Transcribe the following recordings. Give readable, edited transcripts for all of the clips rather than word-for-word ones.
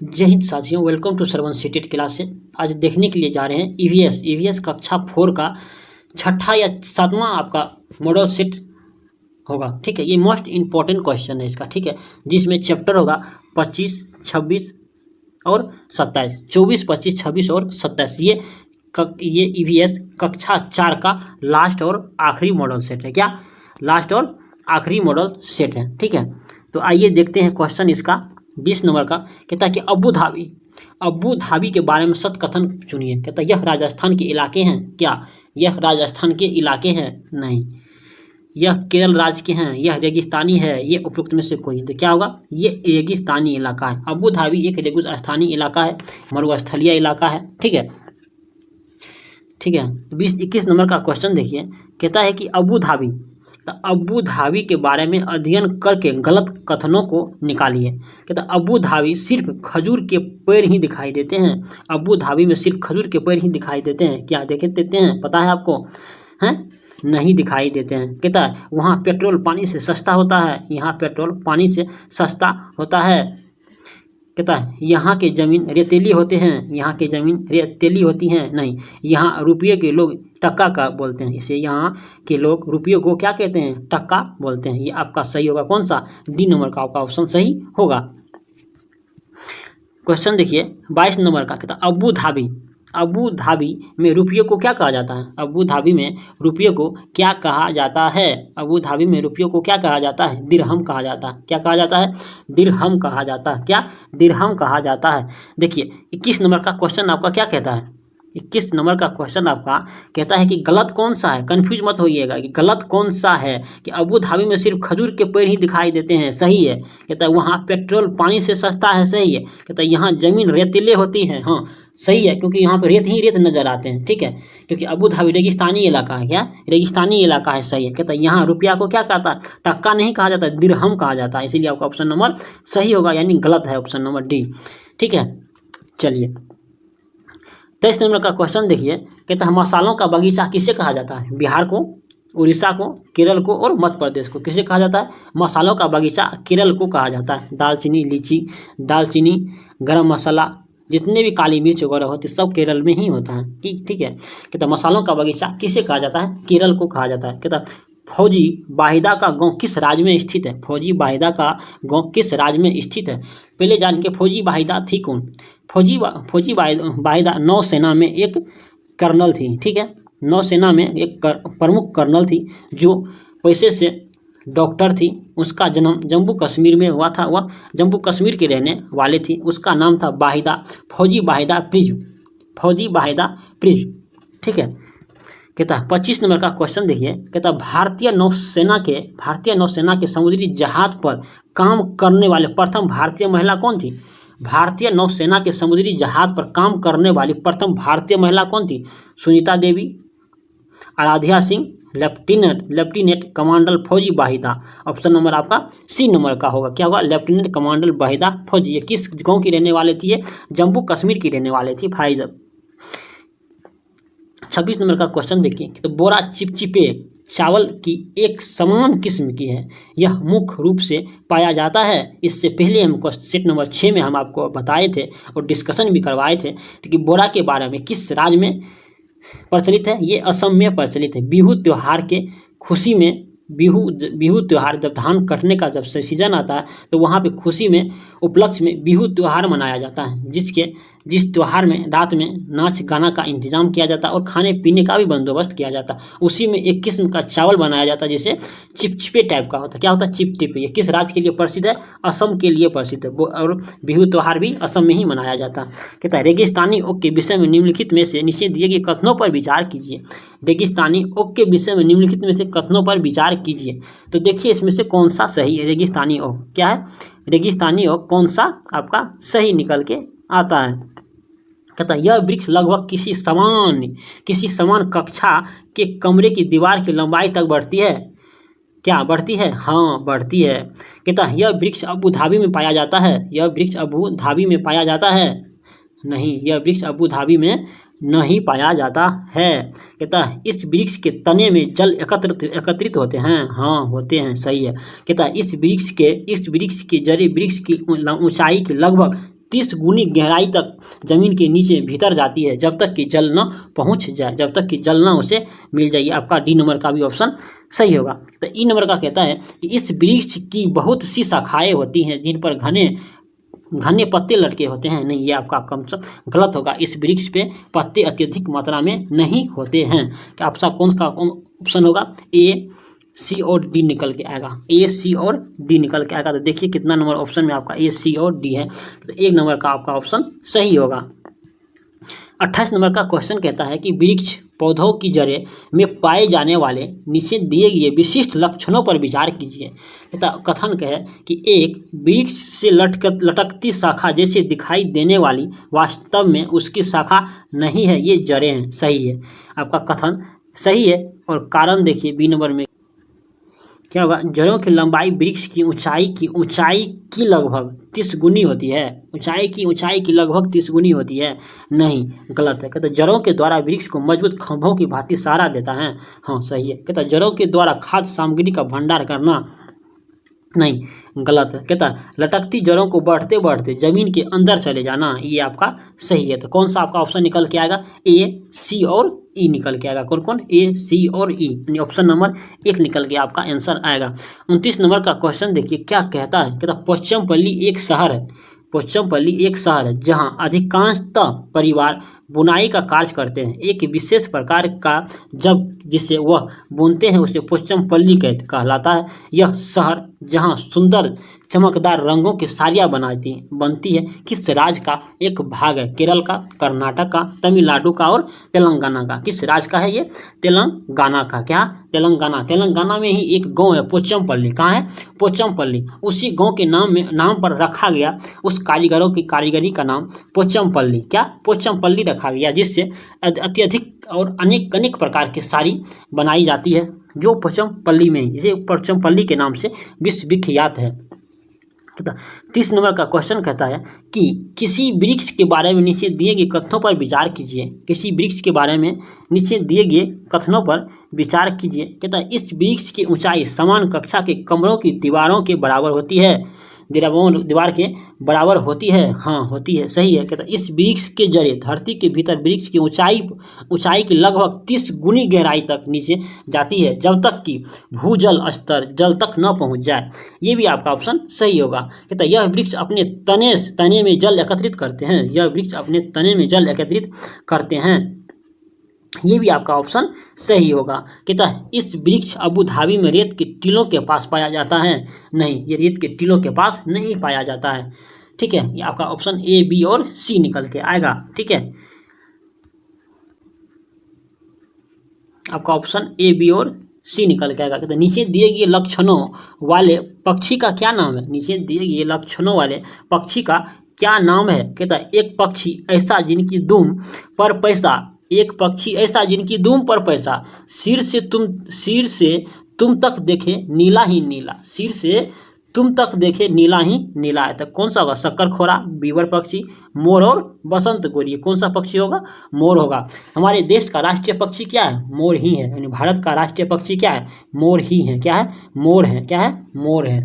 जय हिंद साथियों, welcome to Shravan CTET classes. आज देखने के लिए जा रहे हैं ईवीएस कक्षा 4 का छठा या सातवां आपका मॉडल सेट होगा। ठीक है, ये मोस्ट इम्पोर्टेंट क्वेश्चन है इसका। ठीक है, जिसमें चैप्टर होगा 25, 26 और 27, 24, 25, 26 और 27। ये ईवीएस कक्षा 4 का लास्ट और आखिरी मॉडल सेट है। क्या लास्ट और आखिरी मॉडल सेट है? ठीक है, तो आइए देखते हैं क्वेश्चन इसका 20 नंबर का। कहता है कि अबू धाबी के बारे में सत्य कथन चुनिए। कहता है यह राजस्थान के इलाके हैं। क्या यह राजस्थान के इलाके हैं? नहीं। यह केरल राज्य के हैं। यह रेगिस्तानी है। ये उपयुक्त में से कोई। तो क्या होगा? ये रेगिस्तानी इलाका है। अबू धाबी एक रेगिस्तानी इलाका है, मरुस्थलीय इलाका है। ठीक है, 21 नंबर का क्वेश्चन देखिए। कहता है कि अबू धाबी के बारे में अध्ययन करके गलत कथनों को निकालिए। कहता अबू धाबी सिर्फ खजूर के पेड़ ही दिखाई देते हैं। अबू धाबी में सिर्फ खजूर के पेड़ ही दिखाई देते हैं। क्या देते हैं? पता है आपको? हैं? नहीं दिखाई देते हैं। कहता है वहाँ पेट्रोल पानी से सस्ता होता है। यहाँ पेट्रोल पानी से सस्ता होता है। कहता है यहाँ के ज़मीन रेतीली होते हैं। यहाँ के ज़मीन रेतीली होती हैं। नहीं। यहाँ रुपये के लोग टक्का का बोलते हैं। इसे यहाँ के लोग रुपये को क्या कहते हैं? टक्का बोलते हैं। ये आपका सही होगा। कौन सा? डी नंबर का आपका ऑप्शन सही होगा। क्वेश्चन देखिए 22 नंबर का। कहता अबू धाबी में रुपये को क्या कहा जाता है? अबू धाबी में रुपये को क्या कहा जाता है? अबू धाबी में रुपये को क्या कहा जाता है? दिरहम कहा जाता है। क्या कहा जाता है? दिरहम कहा जाता है। क्या? दिरहम कहा जाता है। देखिए 21 नंबर का क्वेश्चन आपका क्या कहता है? 21 नंबर का क्वेश्चन आपका कहता है कि गलत कौन सा है? कंफ्यूज मत होइएगा कि गलत कौन सा है। कि अबू धाबी में सिर्फ खजूर के पेड़ ही दिखाई देते हैं। सही है। कहता है वहाँ पेट्रोल पानी से सस्ता है। सही है। कहता है यहाँ ज़मीन रेतीले होती है। हाँ सही है, क्योंकि यहाँ पे रेत ही रेत नजर आते हैं। ठीक है, क्योंकि अबू धाबी रेगिस्तानी इलाका है। क्या? रेगिस्तानी इलाका है। सही है। कहता है यहाँ रुपया को क्या कहता है? टक्का नहीं कहा जाता है, दिरहम कहा जाता है। इसीलिए आपका ऑप्शन नंबर सही होगा, यानी गलत है ऑप्शन नंबर डी। ठीक है, चलिए 23 नंबर का क्वेश्चन देखिए। कहता है मसालों का बगीचा किसे कहा जाता है? बिहार को, उड़ीसा को, केरल को और मध्य प्रदेश को किसे कहा जाता है? मसालों का बगीचा केरल को कहा जाता है। दालचीनी, लीची, दालचीनी, गरम मसाला, जितने भी काली मिर्च वगैरह होती है सब केरल में ही होता है। ठीक है। कहता है मसालों का बगीचा किसे कहा जाता है? केरल को कहा जाता है। कहता है फौजी वाहिदा का गांव किस राज्य में स्थित है? फौजी वाहिदा का गांव किस राज्य में स्थित है? पहले जान के फौजी वाहिदा थी कौन? फौजी वाहिदा नौसेना में एक कर्नल थी। ठीक है, नौसेना में एक प्रमुख कर्नल थी जो पैसे से डॉक्टर थी। उसका जन्म जम्मू कश्मीर में हुआ था। वह जम्मू कश्मीर के रहने वाले थी। उसका नाम था वाहिदा, फौजी वाहिदा प्रिज्म, फौजी वाहिदा प्रिज्म। ठीक है। कहता है 25 नंबर का क्वेश्चन देखिए। कहता है भारतीय नौसेना के समुद्री जहाज पर काम करने वाले प्रथम भारतीय महिला कौन थी? भारतीय नौसेना के समुद्री जहाज पर काम करने वाली प्रथम भारतीय महिला कौन थी? सुनीता देवी, आराध्या सिंह, लेफ्टिनेंट कमांडर फौजी वाहिदा। ऑप्शन नंबर आपका सी नंबर का होगा। क्या होगा? लेफ्टिनेंट कमांडर वाहिदा फौजी। ये किस गांव की रहने वाले थी? ये जम्मू कश्मीर की रहने वाले थी। फाइजर। 26 नंबर का क्वेश्चन देखिए। तो बोरा चिपचिपे चावल की एक समान किस्म की है। यह मुख्य रूप से पाया जाता है। इससे पहले हम सेट नंबर 6 में हम आपको बताए थे और डिस्कशन भी करवाए थे कि बोरा के बारे में किस राज्य में प्रचलित है? ये असम में प्रचलित है। बिहू त्यौहार के खुशी में बिहू त्यौहार जब धान कटने का जब सीजन आता है तो वहाँ पे खुशी में उपलक्ष्य में बिहू त्यौहार मनाया जाता है। जिस त्यौहार में रात में नाच गाना का इंतजाम किया जाता है और खाने पीने का भी बंदोबस्त किया जाता है। उसी में एक किस्म का चावल बनाया जाता है जिसे चिपचिपे टाइप का होता है। क्या होता है? चिपचिपे। ये किस राज्य के लिए प्रसिद्ध है? असम के लिए प्रसिद्ध है। और बिहू त्यौहार भी असम में ही मनाया जाता है। कहता है रेगिस्तानी ओक के विषय में निम्नलिखित में से नीचे दिए गए कथनों पर विचार कीजिए। रेगिस्तानी ओक के विषय में निम्नलिखित में से कथनों पर विचार कीजिए। तो देखिए इसमें से कौन सा सही है? रेगिस्तानी ओक क्या है? रेगिस्तानी ओक कौन सा आपका सही निकल के आता है? कहता है यह वृक्ष लगभग किसी समान कक्षा के कमरे की दीवार की लंबाई तक बढ़ती है। क्या बढ़ती है? हाँ बढ़ती है। कहता है यह वृक्ष अबू धाबी में पाया जाता है। यह वृक्ष अबू धाबी में पाया जाता है। नहीं, यह वृक्ष अबू धाबी में नहीं पाया जाता है। कहता है इस वृक्ष के तने में जल एकत्रित होते हैं। हाँ होते हैं। सही है। कहता है इस वृक्ष की जड़ी वृक्ष की ऊंचाई की लगभग 30 गुनी गहराई तक जमीन के नीचे भीतर जाती है जब तक कि जल न पहुंच जाए, जब तक कि जल न उसे मिल जाए। आपका डी नंबर का भी ऑप्शन सही होगा। तो ई नंबर का कहता है कि इस वृक्ष की बहुत सी शाखाएं होती हैं जिन पर घने घने पत्ते लटके होते हैं। नहीं, ये आपका कम गलत होगा। इस वृक्ष पे पत्ते अत्यधिक मात्रा में नहीं होते हैं। क्या आपका कौन ऑप्शन होगा? ए, सी और डी निकल के आएगा। ए, सी और डी निकल के आएगा। तो देखिए कितना नंबर ऑप्शन में आपका ए, सी और डी है। तो 1 नंबर का आपका ऑप्शन सही होगा। 28 नंबर का क्वेश्चन कहता है कि वृक्ष पौधों की जड़ें में पाए जाने वाले नीचे दिए गए विशिष्ट लक्षणों पर विचार कीजिए। कथन है कि एक वृक्ष से लटकती शाखा जैसे दिखाई देने वाली वास्तव में उसकी शाखा नहीं है, ये जड़ें हैं। सही है, आपका कथन सही है। और कारण देखिए बी नंबर में क्या होगा? जड़ों की लंबाई वृक्ष की ऊंचाई की लगभग 30 गुनी होती है। ऊंचाई की लगभग 30 गुनी होती है। नहीं, गलत है। कहते जड़ों के द्वारा वृक्ष को मजबूत खंभों की भांति सहारा देता है। हाँ, सही है। कहता जड़ों के द्वारा खाद्य सामग्री का भंडार करना। नहीं, गलत है। कहता लटकती जड़ों को बढ़ते बढ़ते जमीन के अंदर चले जाना, ये आपका सही है। तो कौन सा आपका ऑप्शन निकल के आएगा? ए, सी और ई निकल के आएगा। कौन कौन? ए, सी और ई, यानी ऑप्शन नंबर 1 निकल के आपका आंसर आएगा। 29 नंबर का क्वेश्चन देखिए क्या कहता है। कहता पश्चिमपल्ली एक शहर है। पश्चिमपल्ली एक शहर है जहाँ अधिकांशतः परिवार बुनाई का कार्य करते हैं। एक विशेष प्रकार का जब जिसे वह बुनते हैं उसे पश्चिमपल्ली कहलाता है। यह शहर जहाँ सुंदर चमकदार रंगों की साड़ियाँ बनती है किस राज्य का एक भाग है? केरल का, कर्नाटक का, तमिलनाडु का और तेलंगाना का। किस राज्य का है ये? तेलंगाना का। क्या? तेलंगाना में ही एक गांव है पोचमपल्ली। कहाँ है? पोचमपल्ली। उसी गांव के नाम पर रखा गया उस कारीगरों की कारीगरी का नाम पोचमपल्ली। क्या? पोचमपल्ली रखा गया, जिससे अत्यधिक और अनेक प्रकार की साड़ी बनाई जाती है जो पोचमपल्ली में, इसे पोचमपल्ली के नाम से विश्वविख्यात है। 30 नंबर का क्वेश्चन कहता है कि किसी वृक्ष के बारे में नीचे दिए गए कथनों पर विचार कीजिए। किसी वृक्ष के बारे में नीचे दिए गए कथनों पर विचार कीजिए। कहता है इस वृक्ष की ऊंचाई समान कक्षा के कमरों की दीवारों के बराबर होती है। दीवार के बराबर होती है। हाँ, होती है, सही है। कहता है इस वृक्ष के जड़ें धरती के भीतर वृक्ष की ऊंचाई की लगभग 30 गुनी गहराई तक नीचे जाती है जब तक कि भूजल स्तर जल तक न पहुंच जाए। ये भी आपका ऑप्शन सही होगा। कहता है यह वृक्ष अपने तने में जल एकत्रित करते हैं। यह वृक्ष अपने तने में जल एकत्रित करते हैं। ये भी आपका ऑप्शन सही होगा। कहता है इस वृक्ष अबू धाबी में रेत के टीलों के पास पाया जाता है। नहीं, ये रेत के टीलों के पास नहीं पाया जाता है। ठीक है, ये आपका ऑप्शन ए, बी और सी निकल के आएगा। ठीक है, आपका ऑप्शन ए, बी और सी निकल के आएगा। कहते हैं नीचे दिए गए लक्षणों वाले पक्षी का क्या नाम है? नीचे दिए गए लक्षणों वाले पक्षी का क्या नाम है? कहता है एक पक्षी ऐसा जिनकी दुम पर पैसा, एक पक्षी ऐसा जिनकी दुम पर पैसा, सिर से तुम तक देखे नीला ही नीला, सिर से तुम तक देखे नीला ही नीला है। तो कौन सा होगा? शक्करखोरा, बीवर पक्षी, मोर और बसंत गोरी। कौन सा पक्षी होगा? मोर होगा। हमारे देश का राष्ट्रीय पक्षी क्या है? मोर ही है। यानी भारत का राष्ट्रीय पक्षी क्या है? मोर ही है। क्या है? मोर है। क्या है? मोर है।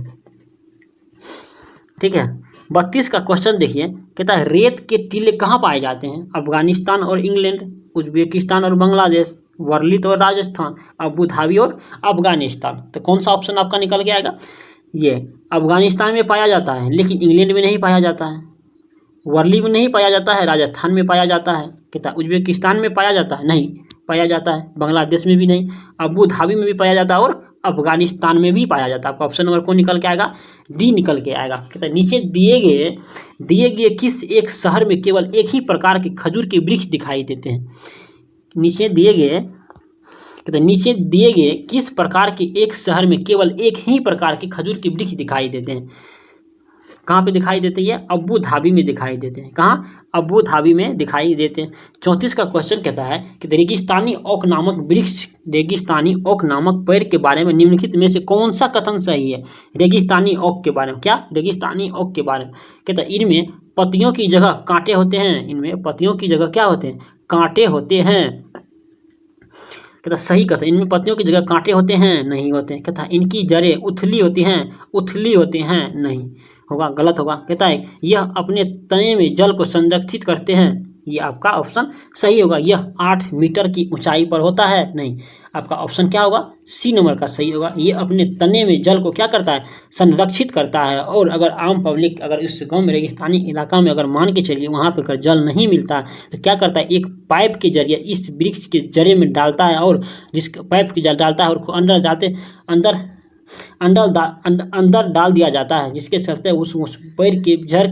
ठीक है, 32 का क्वेश्चन देखिए। कहता है रेत के टीले कहाँ पाए जाते हैं? अफगानिस्तान और इंग्लैंड, उज्बेकिस्तान और बांग्लादेश, वर्लित और राजस्थान, अबू धाबी और अफगानिस्तान। तो कौन सा ऑप्शन आपका निकल के आएगा? ये अफगानिस्तान में पाया जाता है लेकिन इंग्लैंड में नहीं पाया जाता है, वर्ली में नहीं पाया जाता है, राजस्थान में पाया जाता है। कहता है उज्बेकिस्तान में पाया जाता है, नहीं पाया जाता है, बांग्लादेश में भी नहीं, अबू धाबी में भी पाया जाता है और अफगानिस्तान में भी पाया जाता है। आपका ऑप्शन नंबर कौन निकल के आएगा? डी निकल के आएगा। कहता है नीचे दिए गए किस एक शहर में केवल एक ही प्रकार के खजूर के वृक्ष दिखाई देते हैं? नीचे दिए गए किस प्रकार के एक शहर में केवल एक ही प्रकार के खजूर के वृक्ष दिखाई देते हैं? कहाँ पे दिखाई देते हैं? अबू धाबी में दिखाई देते हैं। कहाँ? अबू धाबी में दिखाई देते हैं। 34 का क्वेश्चन कहता है कि रेगिस्तानी ओक नामक वृक्ष, रेगिस्तानी ओक नामक पेड़ के बारे में निम्नलिखित में से कौन सा कथन सही है? रेगिस्तानी ओक के बारे में। क्या? रेगिस्तानी ओक के बारे में। कहता है इनमें पत्तियों की जगह कांटे होते हैं। इनमें पत्तियों की जगह क्या होते हैं? कांटे होते हैं। कहता सही कथन। इनमें पत्तियों की जगह कांटे होते हैं? नहीं होते। कहता इनकी जड़ें उथली होती हैं? उथली होती हैं? नहीं, होगा, गलत होगा। कहता है यह अपने तने में जल को संरक्षित करते हैं, ये आपका ऑप्शन सही होगा। यह 8 मीटर की ऊंचाई पर होता है, नहीं, आपका ऑप्शन क्या होगा, सी नंबर का सही होगा। ये अपने तने में जल को क्या करता है, संरक्षित करता है। और अगर आम पब्लिक अगर इस गांव में रेगिस्तानी इलाका में अगर मान के चलिए वहाँ पर अगर जल नहीं मिलता तो क्या करता है, एक पाइप के जरिए इस वृक्ष के जड़े में डालता है, और जिस पाइप के जल डालता है और अंदर जाते अंदर डाल दिया जाता है, जिसके चलते उस पेड़ के जड़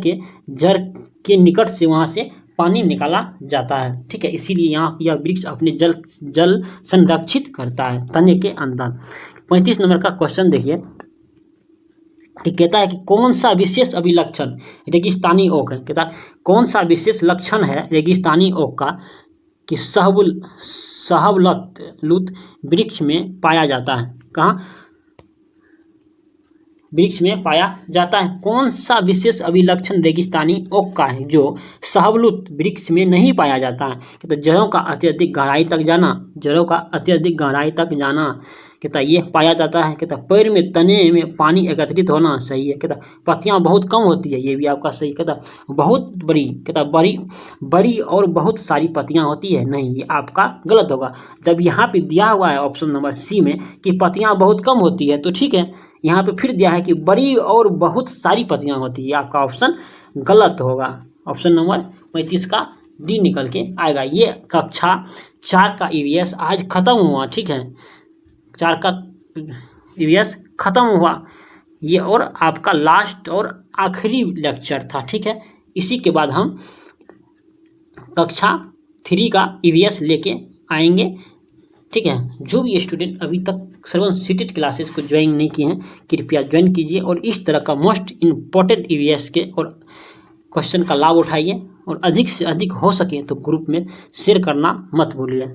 के निकट से वहाँ से पानी निकाला जाता है। ठीक है, इसीलिए यहाँ यह वृक्ष अपने जल संरक्षित करता है तने के अंदर। 35 नंबर का क्वेश्चन देखिए, कहता है कि कौन सा विशेष अभिलक्षण रेगिस्तानी ओक है। कहता है कौन सा विशेष लक्षण है रेगिस्तानी ओक का कि शाहबलूत वृक्ष में पाया जाता है। कहाँ वृक्ष में पाया जाता है, कौन सा विशेष अभिलक्षण रेगिस्तानी ओक का है जो शाहबलूत वृक्ष में नहीं पाया जाता है। कहता जड़ों का अत्यधिक गहराई तक जाना, जड़ों का अत्यधिक गहराई तक जाना, कहता ये पाया जाता है। कहता पेड़ में तने में पानी एकत्रित होना, सही है। कहता पत्तियां बहुत कम होती है, ये भी आपका सही। कहता बहुत बड़ी, कहता बड़ी और बहुत सारी पत्तियां होती है, नहीं, ये आपका गलत होगा। जब यहाँ पे दिया हुआ है ऑप्शन नंबर सी में कि पत्तियां बहुत कम होती है तो ठीक है, यहाँ पे फिर दिया है कि बड़ी और बहुत सारी पत्तियां होती है, आपका ऑप्शन गलत होगा। ऑप्शन नंबर 35 का डी निकल के आएगा। ये कक्षा 4 का ईवीएस आज खत्म हुआ, ठीक है, 4 का ईवीएस खत्म हुआ ये, और आपका लास्ट और आखिरी लेक्चर था। ठीक है, इसी के बाद हम कक्षा 3 का ईवीएस लेके आएंगे। ठीक है, जो भी स्टूडेंट अभी तक श्रवण सीटेट क्लासेस को ज्वाइन नहीं किए हैं कृपया ज्वाइन कीजिए और इस तरह का मोस्ट इम्पॉर्टेंट ईवीएस के और क्वेश्चन का लाभ उठाइए, और अधिक से अधिक हो सके तो ग्रुप में शेयर करना मत भूलिए।